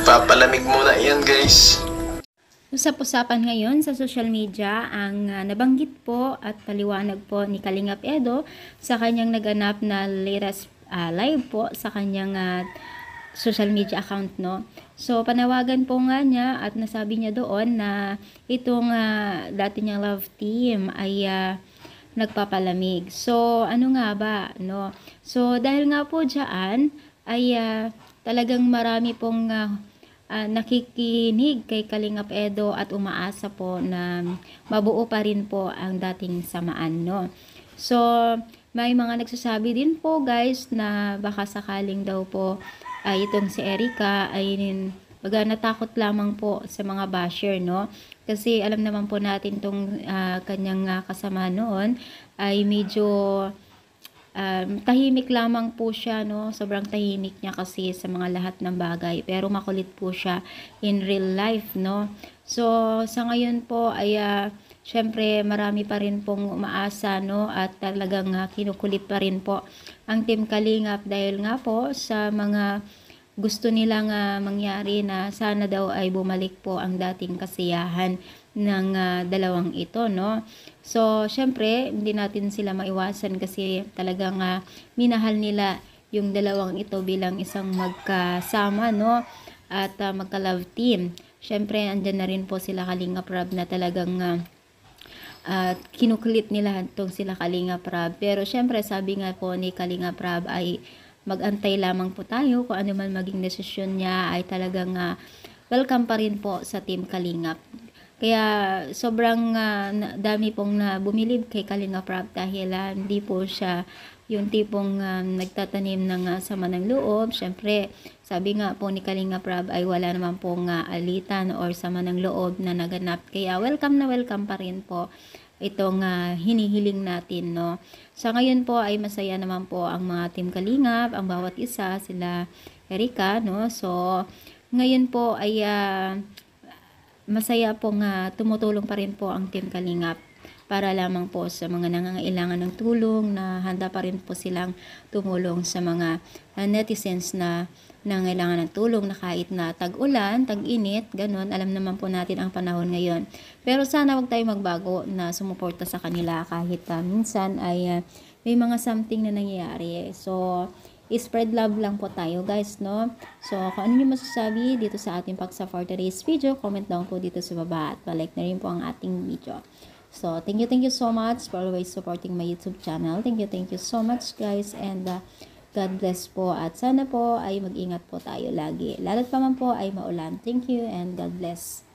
Papalamig muna yan, guys. Usap-usapan ngayon sa social media ang nabanggit po at paliwanag po ni Kalingap Edo sa kanyang naganap na latest live po sa kanyang social media account, no. So panawagan po nga niya at nasabi niya doon na itong dati niyang love team ay nagpapalamig. So ano nga ba, no? So dahil nga po diyan ay talagang marami pong nakikinig kay Kalingap Edo at umaasa po na mabuo pa rin po ang dating samaan, no. So may mga nagsasabi din po, guys, na baka sakaling daw po itong si Erica ay natakot lamang po sa mga basher, no. Kasi alam naman po natin tong kanyang kasama noon ay medyo tahimik lamang po siya, no. Sobrang tahimik niya kasi sa mga lahat ng bagay, pero makulit po siya in real life, no. So sa ngayon po ay syempre marami pa rin pong umaasa, no, at talagang kinukulit pa rin po ang Team Kalingap dahil nga po sa mga gusto nilang mangyari na sana daw ay bumalik po ang dating kasiyahan ng dalawang ito, no. So syempre hindi natin sila maiwasan kasi talagang minahal nila yung dalawang ito bilang isang magkasama, no, at magka-love team. Syempre andyan na rin po sila Kalingap Rab na talagang kinukulit nila itong sila Kalingap Rab. Pero syempre sabi nga po ni Kalingap Rab ay mag-antay lamang po tayo kung ano man maging desisyon niya, ay talagang welcome pa rin po sa Team Kalingap. Kaya sobrang dami pong bumilib kay Kalingap Rab dahil hindi po siya yung tipong nagtatanim ng sama ng loob. Syempre, sabi nga po ni Kalingap Rab ay wala naman pong alitan or sama ng loob na naganap. Kaya welcome na welcome pa rin po itong hinihiling natin, no. Sa ngayon po ay masaya naman po ang mga Team Kalingap, ang bawat isa, sila Erica, no. So ngayon po ay masaya pong tumutulong pa rin po ang Team Kalingap para lamang po sa mga nangangailangan ng tulong, na handa pa rin po silang tumulong sa mga netizens na nangangailangan ng tulong, na kahit na tag-ulan, tag-init, ganun, alam naman po natin ang panahon ngayon. Pero sana wag tayo magbago na sumuporta sa kanila kahit minsan ay may mga something na nangyayari. So spread love lang po tayo, guys, no. So kung ano yung masasabi dito sa ating paksa for today's video, comment down po dito sa baba at palike na rin po ang ating video. So thank you so much for always supporting my YouTube channel. Thank you so much, guys, and God bless po, at sana po ay mag-ingat po tayo lagi, lalo't pa man po ay maulan. Thank you and God bless.